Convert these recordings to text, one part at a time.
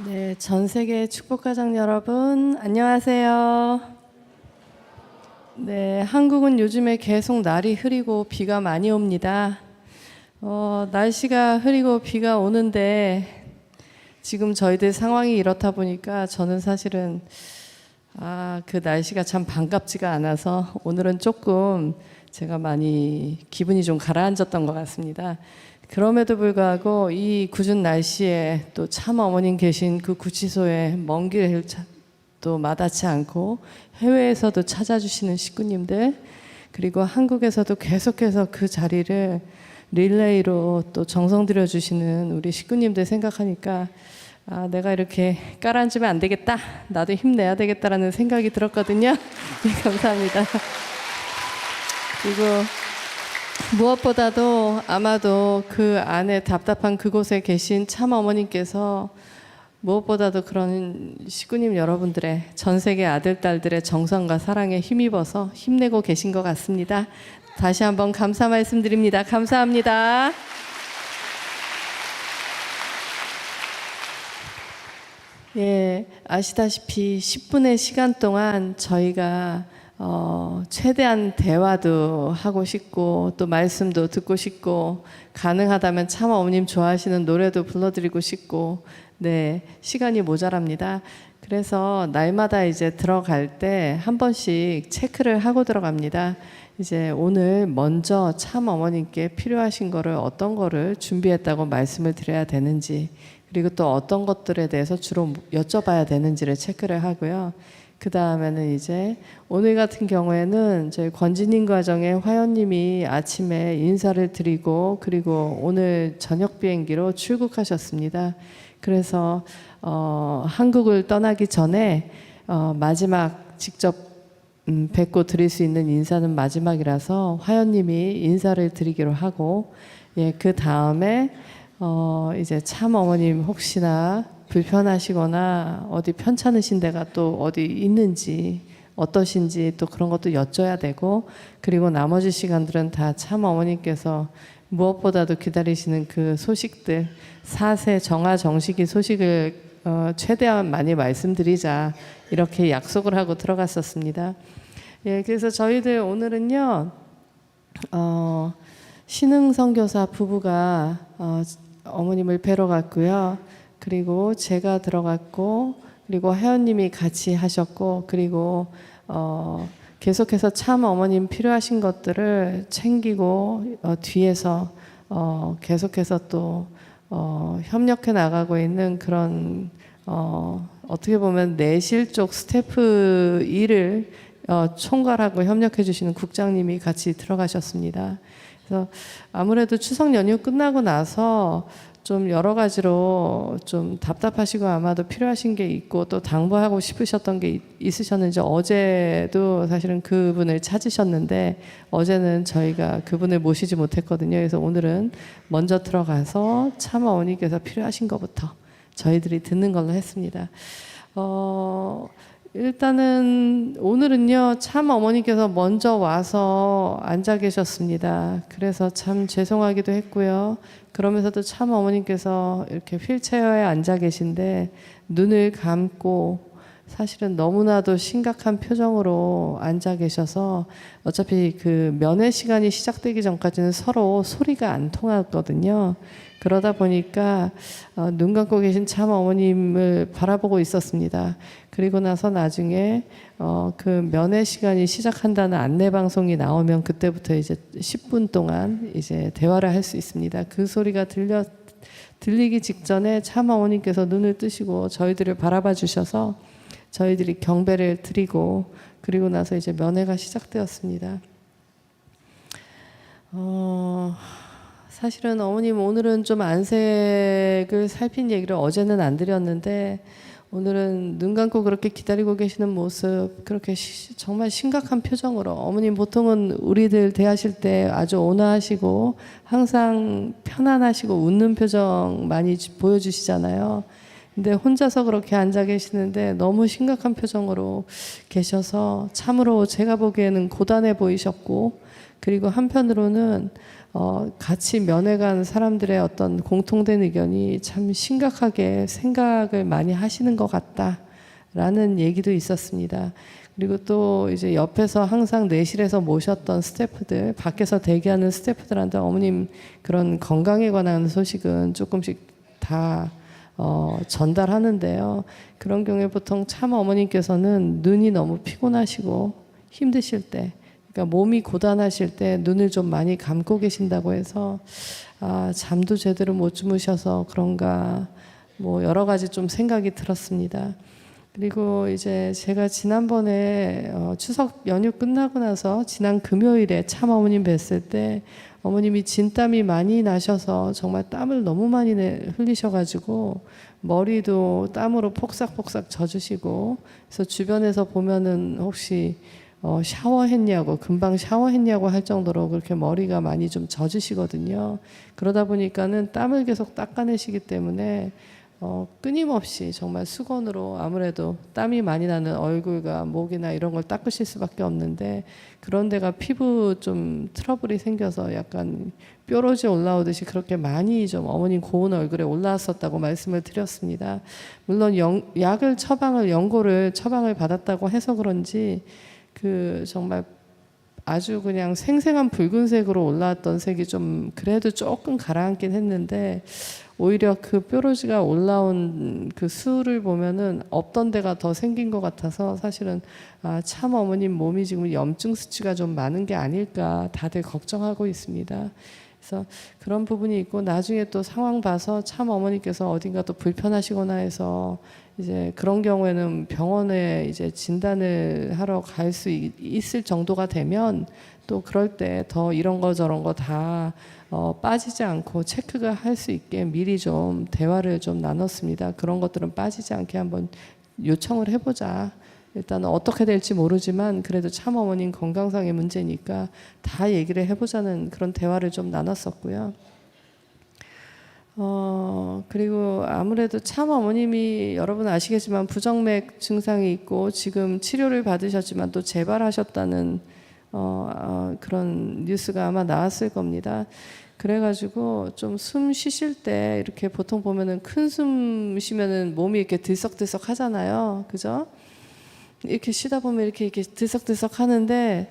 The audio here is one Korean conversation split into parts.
네, 전 세계 축복가정 여러분, 안녕하세요. 네, 한국은 요즘에 계속 날이 흐리고 비가 많이 옵니다. 날씨가 흐리고 비가 오는데 지금 저희들 상황이 이렇다 보니까 저는 사실은 그 날씨가 참 반갑지가 않아서 오늘은 조금 제가 많이 기분이 좀 가라앉았던 것 같습니다. 그럼에도 불구하고 이 궂은 날씨에 또 참 어머님 계신 그 구치소에 먼 길을 또 마다치 않고 해외에서도 찾아주시는 식구님들, 그리고 한국에서도 계속해서 그 자리를 릴레이로 또 정성 들여주시는 우리 식구님들 생각하니까 내가 이렇게 깔아앉으면 안 되겠다, 나도 힘내야 되겠다라는 생각이 들었거든요. 네, 감사합니다. 그리고 무엇보다도 아마도 그 안에 답답한 그곳에 계신 참 어머님께서 무엇보다도 그런 식구님 여러분들의, 전 세계 아들, 딸들의 정성과 사랑에 힘입어서 힘내고 계신 것 같습니다. 다시 한번 감사 말씀드립니다. 감사합니다. 예, 아시다시피 10분의 시간 동안 저희가 최대한 대화도 하고 싶고 또 말씀도 듣고 싶고 가능하다면 참 어머님 좋아하시는 노래도 불러드리고 싶고, 네, 시간이 모자랍니다. 그래서 날마다 이제 들어갈 때 한 번씩 체크를 하고 들어갑니다. 이제 오늘 먼저 참 어머님께 필요하신 거를 어떤 거를 준비했다고 말씀을 드려야 되는지, 그리고 또 어떤 것들에 대해서 주로 여쭤봐야 되는지를 체크를 하고요. 그 다음에는 이제 오늘 같은 경우에는 저희 권진님 가정의 화연님이 아침에 인사를 드리고 그리고 오늘 저녁 비행기로 출국하셨습니다. 그래서 한국을 떠나기 전에 마지막 직접 뵙고 드릴 수 있는 인사는 마지막이라서 화연님이 인사를 드리기로 하고, 예, 그 다음에 이제 참 어머님 혹시나 불편하시거나 어디 편찮으신 데가 또 어디 있는지 어떠신지 또 그런 것도 여쭤야 되고, 그리고 나머지 시간들은 다 참 어머님께서 무엇보다도 기다리시는 그 소식들, 사세 정화 정식이 소식을 최대한 많이 말씀드리자 이렇게 약속을 하고 들어갔었습니다. 예, 그래서 저희들 오늘은요 신흥 선교사 부부가 어머님을 뵈러 갔고요. 그리고 제가 들어갔고, 그리고 혜연님이 같이 하셨고, 그리고 계속해서 참 어머님 필요하신 것들을 챙기고 뒤에서 계속해서 또 협력해 나가고 있는 그런 어떻게 보면 내실 쪽 스태프 일을 총괄하고 협력해 주시는 국장님이 같이 들어가셨습니다. 그래서 아무래도 추석 연휴 끝나고 나서 좀 여러 가지로 좀 답답하시고 아마도 필요하신 게 있고 또 당부하고 싶으셨던 게 있으셨는지, 어제도 사실은 그분을 찾으셨는데 어제는 저희가 그분을 모시지 못했거든요. 그래서 오늘은 먼저 들어가서 참 어머니께서 필요하신 것부터 저희들이 듣는 걸로 했습니다. 일단은 오늘은요 참 어머니께서 먼저 와서 앉아 계셨습니다. 그래서 참 죄송하기도 했고요. 그러면서도 참 어머니께서 이렇게 휠체어에 앉아 계신데 눈을 감고 사실은 너무나도 심각한 표정으로 앉아 계셔서 어차피 그 면회 시간이 시작되기 전까지는 서로 소리가 안 통하거든요. 그러다 보니까 눈 감고 계신 참 어머님을 바라보고 있었습니다. 그리고 나서 나중에 그 면회 시간이 시작한다는 안내 방송이 나오면 그때부터 이제 10분 동안 이제 대화를 할 수 있습니다. 그 소리가 들리기 직전에 참 어머님께서 눈을 뜨시고 저희들을 바라봐 주셔서 저희들이 경배를 드리고, 그리고 나서 이제 면회가 시작되었습니다. 사실은 어머님 오늘은 좀 안색을 살핀 얘기를 어제는 안 드렸는데 오늘은 눈 감고 그렇게 기다리고 계시는 모습, 그렇게 정말 심각한 표정으로, 어머님 보통은 우리들 대하실 때 아주 온화하시고 항상 편안하시고 웃는 표정 많이 보여주시잖아요. 근데 혼자서 그렇게 앉아 계시는데 너무 심각한 표정으로 계셔서 참으로 제가 보기에는 고단해 보이셨고, 그리고 한편으로는 같이 면회 간 사람들의 어떤 공통된 의견이 참 심각하게 생각을 많이 하시는 것 같다라는 얘기도 있었습니다. 그리고 또 이제 옆에서 항상 내실에서 모셨던 스태프들, 밖에서 대기하는 스태프들한테 어머님 그런 건강에 관한 소식은 조금씩 다 전달하는데요. 그런 경우에 보통 참 어머님께서는 눈이 너무 피곤하시고 힘드실 때, 그러니까 몸이 고단하실 때 눈을 좀 많이 감고 계신다고 해서 잠도 제대로 못 주무셔서 그런가 뭐 여러 가지 좀 생각이 들었습니다. 그리고 이제 제가 지난번에 추석 연휴 끝나고 나서 지난 금요일에 참 어머님 뵀을 때 어머님이 진땀이 많이 나셔서 정말 땀을 너무 많이 흘리셔가지고 머리도 땀으로 폭삭폭삭 젖으시고, 그래서 주변에서 보면은 혹시 샤워했냐고, 금방 샤워했냐고 할 정도로 그렇게 머리가 많이 좀 젖으시거든요. 그러다 보니까는 땀을 계속 닦아내시기 때문에 끊임없이 정말 수건으로 아무래도 땀이 많이 나는 얼굴과 목이나 이런 걸 닦으실 수밖에 없는데, 그런 데가 피부 좀 트러블이 생겨서 약간 뾰루지 올라오듯이 그렇게 많이 좀 어머님 고운 얼굴에 올라왔었다고 말씀을 드렸습니다. 물론 약을 연고를 처방을 받았다고 해서 그런지 그 정말 아주 그냥 생생한 붉은색으로 올라왔던 색이 좀 그래도 조금 가라앉긴 했는데, 오히려 그 뾰루지가 올라온 그 수를 보면은 없던 데가 더 생긴 것 같아서 사실은 참 어머님 몸이 지금 염증 수치가 좀 많은 게 아닐까 다들 걱정하고 있습니다. 그래서 그런 부분이 있고, 나중에 또 상황 봐서 참 어머니께서 어딘가 또 불편하시거나 해서 이제 그런 경우에는 병원에 이제 진단을 하러 갈 수 있을 정도가 되면 또 그럴 때 더 이런 거 저런 거 다 빠지지 않고 체크가 할 수 있게 미리 좀 대화를 좀 나눴습니다. 그런 것들은 빠지지 않게 한번 요청을 해보자. 일단 어떻게 될지 모르지만 그래도 참 어머님 건강상의 문제니까 다 얘기를 해보자는 그런 대화를 좀 나눴었고요. 그리고 아무래도 참 어머님이 여러분 아시겠지만 부정맥 증상이 있고 지금 치료를 받으셨지만 또 재발하셨다는 그런 뉴스가 아마 나왔을 겁니다. 그래가지고 좀 숨 쉬실 때 이렇게 보통 보면은 큰 숨 쉬면은 몸이 이렇게 들썩들썩 하잖아요. 그죠? 이렇게 쉬다 보면 이렇게 들썩들썩 하는데,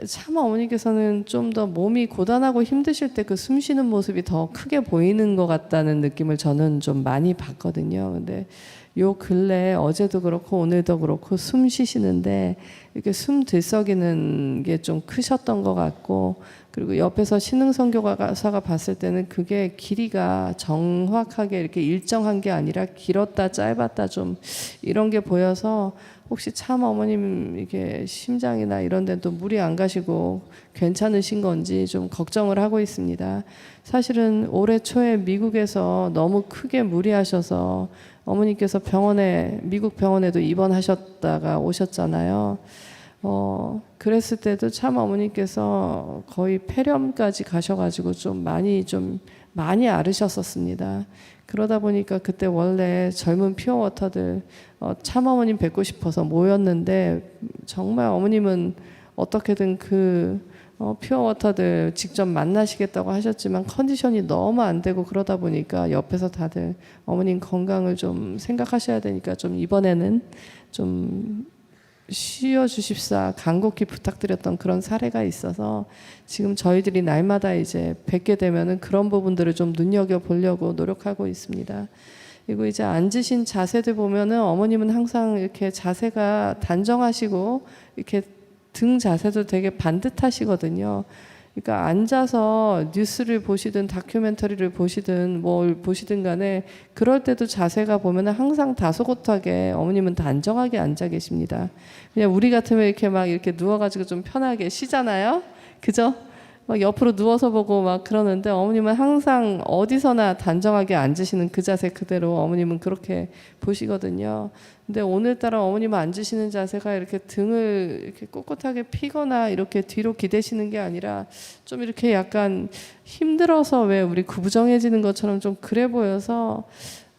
참 어머니께서는 좀 더 몸이 고단하고 힘드실 때 그 숨 쉬는 모습이 더 크게 보이는 것 같다는 느낌을 저는 좀 많이 받거든요. 근데 요 근래 어제도 그렇고 오늘도 그렇고 숨 쉬시는데 이렇게 숨 들썩이는 게 좀 크셨던 것 같고, 그리고 옆에서 신흥선교사가 봤을 때는 그게 길이가 정확하게 이렇게 일정한 게 아니라 길었다 짧았다 좀 이런 게 보여서 혹시 참 어머님 이게 심장이나 이런 데는 또 물이 안 가시고 괜찮으신 건지 좀 걱정을 하고 있습니다. 사실은 올해 초에 미국에서 너무 크게 무리하셔서 어머니께서 미국 병원에도 입원하셨다가 오셨잖아요. 그랬을 때도 참 어머니께서 거의 폐렴까지 가셔가지고 좀 많이 앓으셨었습니다. 그러다 보니까 그때 원래 젊은 퓨어워터들 참 어머님 뵙고 싶어서 모였는데, 정말 어머님은 어떻게든 그 퓨어워터들 직접 만나시겠다고 하셨지만 컨디션이 너무 안 되고, 그러다 보니까 옆에서 다들 어머님 건강을 좀 생각하셔야 되니까 좀 이번에는 좀 쉬어 주십사 간곡히 부탁드렸던 그런 사례가 있어서 지금 저희들이 날마다 이제 뵙게 되면은 그런 부분들을 좀 눈여겨 보려고 노력하고 있습니다. 그리고 이제 앉으신 자세들 보면은 어머님은 항상 이렇게 자세가 단정하시고 이렇게 등 자세도 되게 반듯하시거든요. 그러니까 앉아서 뉴스를 보시든 다큐멘터리를 보시든 뭘 보시든 간에 그럴 때도 자세가 보면은 항상 다소곳하게 어머님은 단정하게 앉아 계십니다. 그냥 우리 같으면 이렇게 막 이렇게 누워가지고 좀 편하게 쉬잖아요. 그죠? 막 옆으로 누워서 보고 막 그러는데 어머님은 항상 어디서나 단정하게 앉으시는 그 자세 그대로 어머님은 그렇게 보시거든요. 근데 오늘따라 어머님은 앉으시는 자세가 이렇게 등을 이렇게 꼿꼿하게 펴거나 이렇게 뒤로 기대시는 게 아니라 좀 이렇게 약간 힘들어서 왜 우리 구부정해지는 것처럼 좀 그래 보여서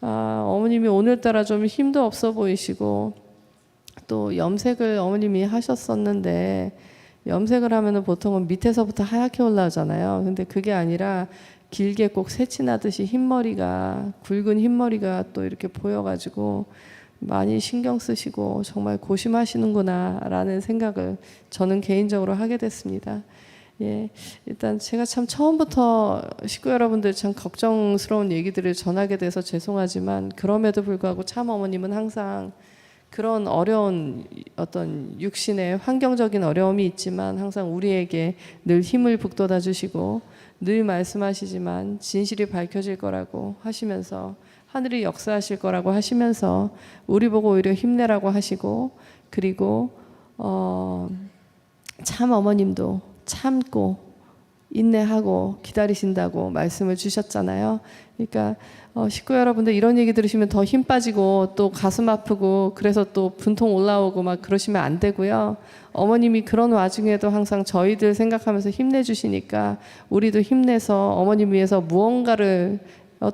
어머님이 오늘따라 좀 힘도 없어 보이시고 또 염색을 어머님이 하셨었는데 염색을 하면은 보통은 밑에서부터 하얗게 올라오잖아요. 근데 그게 아니라 길게 꼭 새치나듯이 흰머리가 굵은 흰머리가 또 이렇게 보여가지고 많이 신경 쓰시고 정말 고심하시는구나라는 생각을 저는 개인적으로 하게 됐습니다. 예, 일단 제가 참 처음부터 식구 여러분들 참 걱정스러운 얘기들을 전하게 돼서 죄송하지만 그럼에도 불구하고 참 어머님은 항상 그런 어려운 어떤 육신의 환경적인 어려움이 있지만 항상 우리에게 늘 힘을 북돋아 주시고 늘 말씀하시지만 진실이 밝혀질 거라고 하시면서 하늘이 역사하실 거라고 하시면서 우리 보고 오히려 힘내라고 하시고 그리고 참 어머님도 참고 인내하고 기다리신다고 말씀을 주셨잖아요. 그러니까 식구 여러분들 이런 얘기 들으시면 더 힘 빠지고 또 가슴 아프고 그래서 또 분통 올라오고 막 그러시면 안 되고요. 어머님이 그런 와중에도 항상 저희들 생각하면서 힘내주시니까 우리도 힘내서 어머님 위해서 무언가를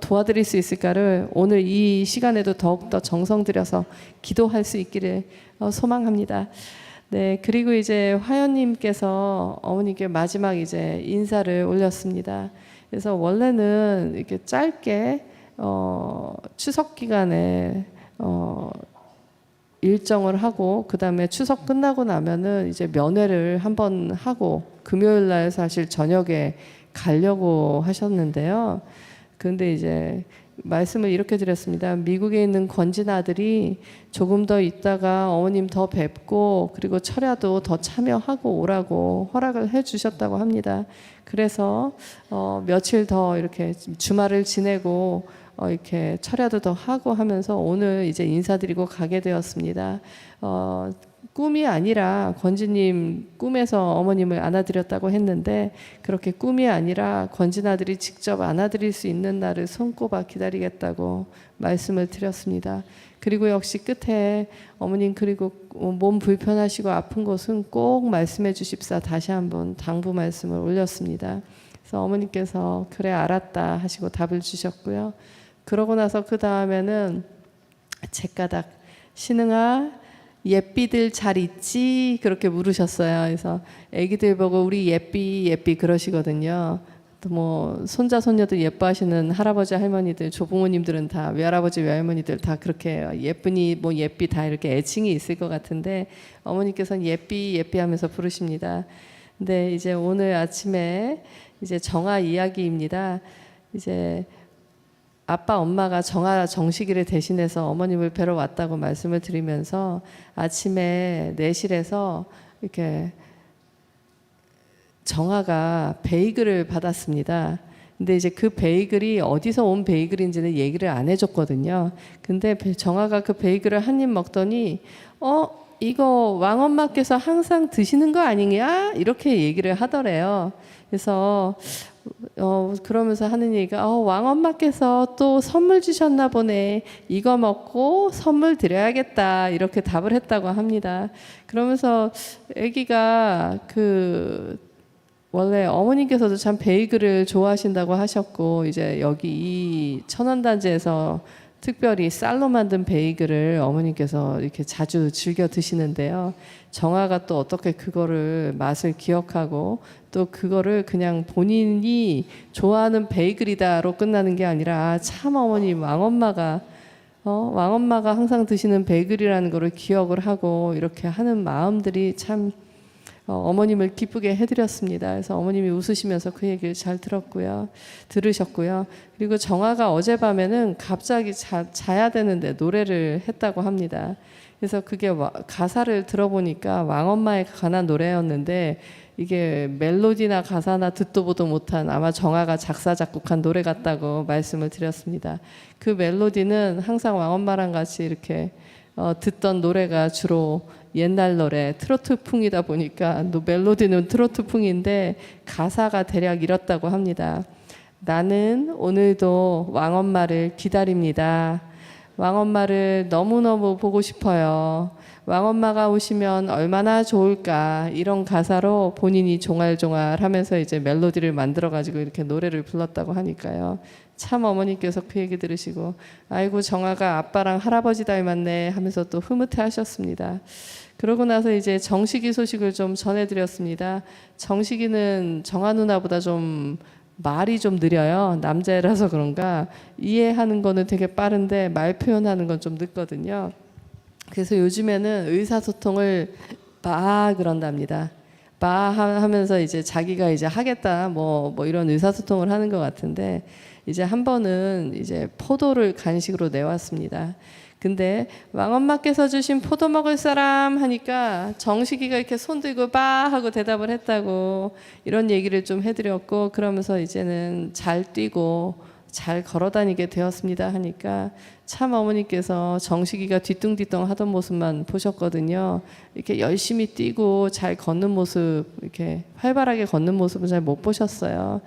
도와드릴 수 있을까를 오늘 이 시간에도 더욱더 정성 들여서 기도할 수 있기를 소망합니다. 네, 그리고 이제 화연님께서 어머니께 마지막 이제 인사를 올렸습니다. 그래서 원래는 이렇게 짧게 추석 기간에 일정을 하고 그 다음에 추석 끝나고 나면은 이제 면회를 한번 하고 금요일 날 사실 저녁에 가려고 하셨는데요. 근데 이제 말씀을 이렇게 드렸습니다. 미국에 있는 권진 아들이 조금 더 있다가 어머님 더 뵙고 그리고 철야도 더 참여하고 오라고 허락을 해 주셨다고 합니다. 그래서 며칠 더 이렇게 주말을 지내고 이렇게 철야도 더 하고 하면서 오늘 이제 인사드리고 가게 되었습니다. 꿈이 아니라 권지님 꿈에서 어머님을 안아드렸다고 했는데 그렇게 꿈이 아니라 권진 아들이 직접 안아드릴 수 있는 날을 손꼽아 기다리겠다고 말씀을 드렸습니다. 그리고 역시 끝에 어머님 그리고 몸 불편하시고 아픈 곳은 꼭 말씀해 주십사 다시 한번 당부 말씀을 올렸습니다. 그래서 어머님께서 그래 알았다 하시고 답을 주셨고요. 그러고 나서 그 다음에는 제까닥 신흥아 예삐들 잘 있지? 그렇게 물으셨어요. 그래서 애기들 보고 우리 예삐 그러시거든요. 또 뭐 손자 손녀들 예뻐하시는 할아버지 할머니들 조부모님들은 다 외할아버지 외할머니들 다 그렇게 예쁘니 뭐 예삐 다 이렇게 애칭이 있을 것 같은데 어머니께서는 예삐 하면서 부르십니다. 근데 이제 오늘 아침에 이제 정아 이야기입니다. 이제 아빠 엄마가 정식이를 대신해서 어머님을 뵈러 왔다고 말씀을 드리면서 아침에 내실에서 이렇게 정아가 베이글을 받았습니다. 근데 이제 그 베이글이 어디서 온 베이글인지는 얘기를 안 해줬거든요. 근데 정아가 그 베이글을 한 입 먹더니 이거 왕엄마께서 항상 드시는 거 아니냐? 이렇게 얘기를 하더래요. 그래서 그러면서 하는 얘기가 왕엄마께서 또 선물 주셨나 보네. 이거 먹고 선물 드려야겠다. 이렇게 답을 했다고 합니다. 그러면서 아기가 원래 어머니께서도 참 베이글을 좋아하신다고 하셨고 이제 여기 이 천원단지에서 특별히 쌀로 만든 베이글을 어머니께서 이렇게 자주 즐겨 드시는데요. 정아가 또 어떻게 그거를 맛을 기억하고 또 그거를 그냥 본인이 좋아하는 베이글이다로 끝나는 게 아니라 참 어머니 왕엄마가 항상 드시는 베이글이라는 거를 기억을 하고 이렇게 하는 마음들이 참 어머님을 기쁘게 해드렸습니다. 그래서 어머님이 웃으시면서 그 얘기를 잘 들으셨고요. 그리고 정아가 어젯밤에는 갑자기 자야 되는데 노래를 했다고 합니다. 그래서 그게 가사를 들어보니까 왕엄마에 관한 노래였는데 이게 멜로디나 가사나 듣도 보도 못한 아마 정아가 작사 작곡한 노래 같다고 말씀을 드렸습니다. 그 멜로디는 항상 왕엄마랑 같이 이렇게 듣던 노래가 주로 옛날 노래 트로트풍이다 보니까 멜로디는 트로트풍인데 가사가 대략 이렇다고 합니다. 나는 오늘도 왕엄마를 기다립니다. 왕엄마를 너무너무 보고 싶어요. 왕엄마가 오시면 얼마나 좋을까 이런 가사로 본인이 종알종알 하면서 이제 멜로디를 만들어 가지고 이렇게 노래를 불렀다고 하니까요. 참 어머니께서 그 얘기 들으시고 아이고 정아가 아빠랑 할아버지 닮았네 하면서 또 흐뭇해 하셨습니다. 그러고 나서 이제 정식이 소식을 좀 전해드렸습니다. 정식이는 정아 누나보다 좀 말이 좀 느려요. 남자애라서 그런가 이해하는 거는 되게 빠른데 말 표현하는 건 좀 늦거든요. 그래서 요즘에는 의사소통을 막 그런답니다. 막 하면서 이제 자기가 이제 하겠다 뭐 이런 의사소통을 하는 것 같은데 이제 한 번은 이제 포도를 간식으로 내왔습니다. 근데 왕엄마께서 주신 포도 먹을 사람 하니까 정식이가 이렇게 손 들고 빠 하고 대답을 했다고 이런 얘기를 좀 해드렸고 그러면서 이제는 잘 뛰고 잘 걸어다니게 되었습니다 하니까 참 어머니께서 정식이가 뒤뚱뒤뚱 하던 모습만 보셨거든요. 이렇게 열심히 뛰고 잘 걷는 모습, 이렇게 활발하게 걷는 모습은 잘 못 보셨어요.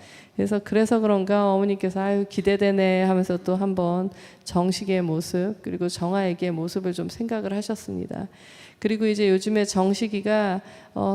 그래서 그런가 어머니께서 아유 기대되네 하면서 또 한번 정식의 모습 그리고 정아에게 모습을 좀 생각을 하셨습니다. 그리고 이제 요즘에 정식이가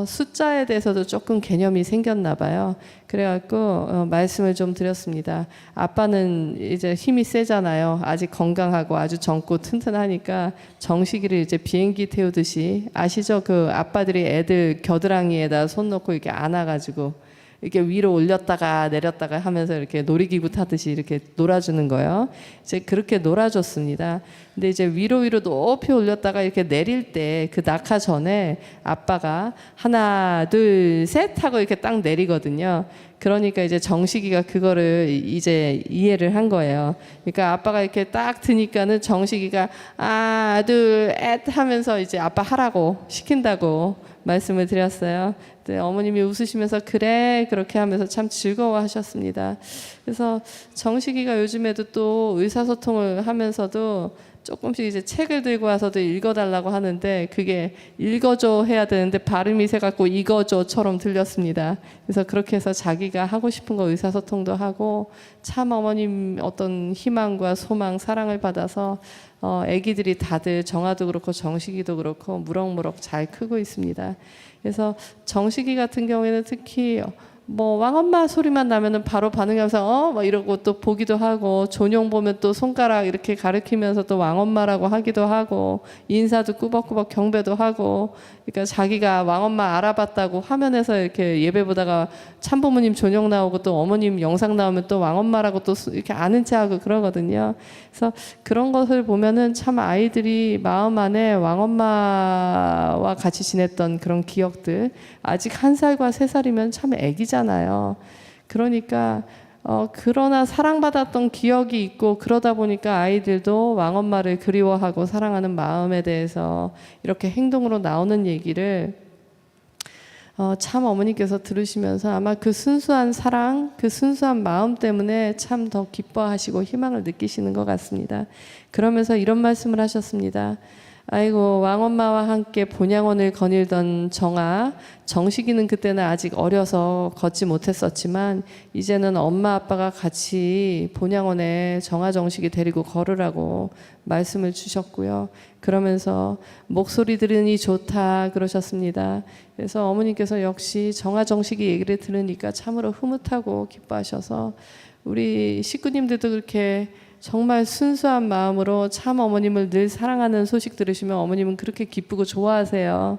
숫자에 대해서도 조금 개념이 생겼나 봐요. 그래갖고 말씀을 좀 드렸습니다. 아빠는 이제 힘이 세잖아요. 아직 건강하고 아주 젊고 튼튼하니까 정식이를 이제 비행기 태우듯이 아시죠? 그 아빠들이 애들 겨드랑이에다 손 놓고 이렇게 안아가지고 이렇게 위로 올렸다가 내렸다가 하면서 이렇게 놀이기구 타듯이 이렇게 놀아주는 거예요. 이제 그렇게 놀아줬습니다. 근데 이제 위로 높이 올렸다가 이렇게 내릴 때 그 낙하 전에 아빠가 하나, 둘, 셋 하고 이렇게 딱 내리거든요. 그러니까 이제 정식이가 그거를 이제 이해를 한 거예요. 그러니까 아빠가 이렇게 딱 드니까는 정식이가 하나, 둘, 셋 하면서 이제 아빠 하라고 시킨다고 말씀을 드렸어요. 네, 어머님이 웃으시면서 그래 그렇게 하면서 참 즐거워하셨습니다. 그래서 정식이가 요즘에도 또 의사소통을 하면서도 조금씩 이제 책을 들고 와서도 읽어달라고 하는데 그게 읽어줘 해야 되는데 발음이 새갖고 읽어줘처럼 들렸습니다. 그래서 그렇게 해서 자기가 하고 싶은 거 의사소통도 하고 참 어머님 어떤 희망과 소망, 사랑을 받아서 아기들이 다들 정아도 그렇고 정식이도 그렇고 무럭무럭 잘 크고 있습니다. 그래서 정식이 같은 경우에는 특히 뭐 왕엄마 소리만 나면은 바로 반응하면서 막 이러고 또 보기도 하고 존용 보면 또 손가락 이렇게 가리키면서 또 왕엄마라고 하기도 하고 인사도 꾸벅꾸벅 경배도 하고 그러니까 자기가 왕엄마 알아봤다고 화면에서 이렇게 예배 보다가 참부모님 존용 나오고 또 어머님 영상 나오면 또 왕엄마라고 또 이렇게 아는 체하고 그러거든요. 그래서 그런 것을 보면은 참 아이들이 마음 안에 왕엄마와 같이 지냈던 그런 기억들 아직 1살과 3살이면 참 애기잖아요. 그러니까 그러나 사랑받았던 기억이 있고 그러다 보니까 아이들도 왕엄마를 그리워하고 사랑하는 마음에 대해서 이렇게 행동으로 나오는 얘기를 참 어머니께서 들으시면서 아마 그 순수한 사랑, 그 순수한 마음 때문에 참 더 기뻐하시고 희망을 느끼시는 것 같습니다. 그러면서 이런 말씀을 하셨습니다. 아이고 왕엄마와 함께 본향원을 거닐던 정아, 정식이는 그때는 아직 어려서 걷지 못했었지만 이제는 엄마 아빠가 같이 본향원에 정아 정식이 데리고 걸으라고 말씀을 주셨고요. 그러면서 목소리 들으니 좋다 그러셨습니다. 그래서 어머니께서 역시 정아 정식이 얘기를 들으니까 참으로 흐뭇하고 기뻐하셔서 우리 식구님들도 그렇게 정말 순수한 마음으로 참 어머님을 늘 사랑하는 소식 들으시면 어머님은 그렇게 기쁘고 좋아하세요.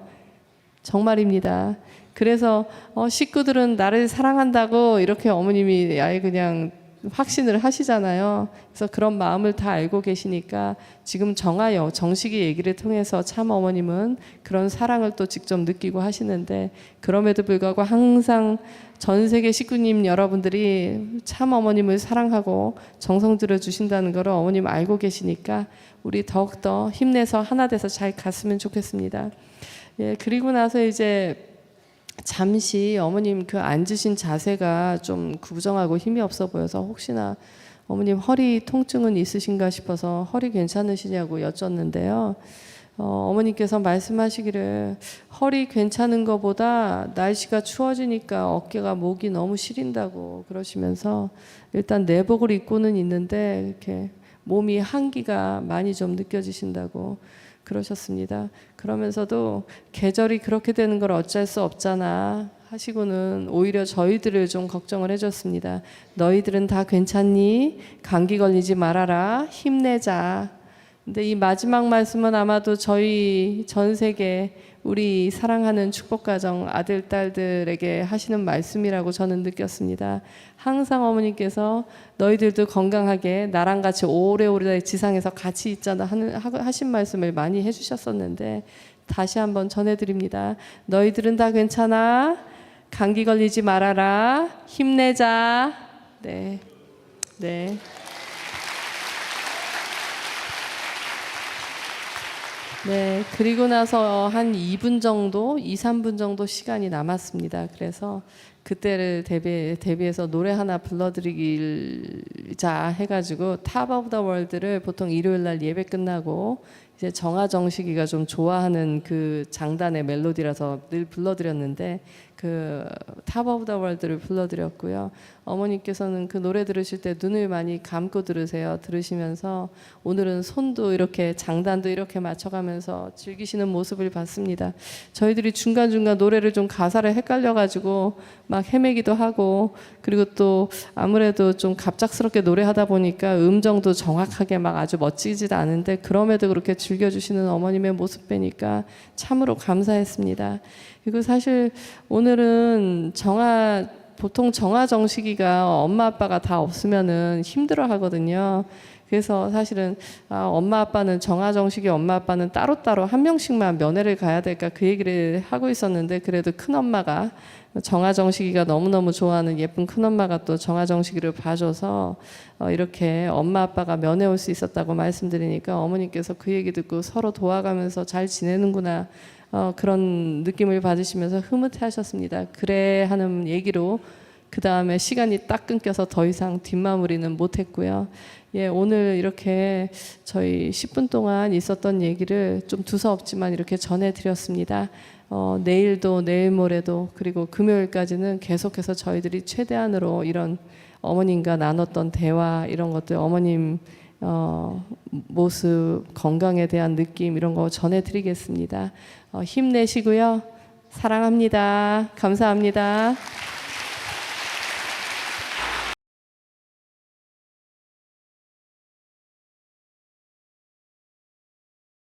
정말입니다. 그래서 식구들은 나를 사랑한다고 이렇게 어머님이 아예 그냥 확신을 하시잖아요. 그래서 그런 마음을 다 알고 계시니까 지금 정아요 정식이 얘기를 통해서 참 어머님은 그런 사랑을 또 직접 느끼고 하시는데 그럼에도 불구하고 항상 전 세계 식구님 여러분들이 참 어머님을 사랑하고 정성 들여 주신다는 걸 어머님 알고 계시니까 우리 더욱더 힘내서 하나 돼서 잘 갔으면 좋겠습니다. 예, 그리고 나서 이제 잠시 어머님 그 앉으신 자세가 좀 구부정하고 힘이 없어 보여서 혹시나 어머님 허리 통증은 있으신가 싶어서 허리 괜찮으시냐고 여쭸는데요. 어머니께서 말씀하시기를 허리 괜찮은 것보다 날씨가 추워지니까 어깨가 목이 너무 시린다고 그러시면서 일단 내복을 입고는 있는데 이렇게 몸이 한기가 많이 좀 느껴지신다고 그러셨습니다. 그러면서도 계절이 그렇게 되는 걸 어쩔 수 없잖아 하시고는 오히려 저희들을 좀 걱정을 해줬습니다. 너희들은 다 괜찮니? 감기 걸리지 말아라. 힘내자. 근데 이 마지막 말씀은 아마도 저희 전 세계 우리 사랑하는 축복가정 아들, 딸들에게 하시는 말씀이라고 저는 느꼈습니다. 항상 어머니께서 너희들도 건강하게 나랑 같이 오래오래 지상에서 같이 있잖아 하신 말씀을 많이 해주셨었는데 다시 한번 전해드립니다. 너희들은 다 괜찮아. 감기 걸리지 말아라. 힘내자. 네. 네. 네, 그리고 나서 한 2분 정도, 2, 3분 정도 시간이 남았습니다. 그래서 그때를 대비해서 노래 하나 불러드리자 해가지고 탑 오브 더 월드를 보통 일요일 날 예배 끝나고 이제 정아정식이가 좀 좋아하는 그 장단의 멜로디라서 늘 불러드렸는데 그 탑 오브 더 월드를 불러드렸고요. 어머니께서는 그 노래 들으실 때 눈을 많이 감고 들으시면서 오늘은 손도 이렇게 장단도 이렇게 맞춰가면서 즐기시는 모습을 봤습니다. 저희들이 중간중간 노래를 좀 가사를 헷갈려가지고 막 헤매기도 하고 그리고 또 아무래도 좀 갑작스럽게 노래하다 보니까 음정도 정확하게 막 아주 멋지지도 않은데 그럼에도 그렇게 즐겨주시는 어머님의 모습 뵈니까 참으로 감사했습니다. 그리고 사실 오늘은 보통 정시기가 엄마 아빠가 다 없으면은 힘들어 하거든요. 그래서 사실은 엄마 아빠는 정시기 엄마 아빠는 따로따로 한 명씩만 면회를 가야 될까 그 얘기를 하고 있었는데 그래도 큰엄마가 정시기가 너무너무 좋아하는 예쁜 큰엄마가 또 정시기를 봐줘서 이렇게 엄마 아빠가 면회 올 수 있었다고 말씀드리니까 어머니께서 그 얘기 듣고 서로 도와가면서 잘 지내는구나 그런 느낌을 받으시면서 흐뭇해하셨습니다. 그래 하는 얘기로 그 다음에 시간이 딱 끊겨서 더 이상 뒷마무리는 못했고요. 예, 오늘 이렇게 저희 10분 동안 있었던 얘기를 좀 두서없지만 이렇게 전해드렸습니다. 내일도 내일 모레도 그리고 금요일까지는 계속해서 저희들이 최대한으로 이런 어머님과 나눴던 대화 이런 것들 어머님 모습 건강에 대한 느낌 이런 거 전해드리겠습니다. 힘내시고요. 사랑합니다. 감사합니다.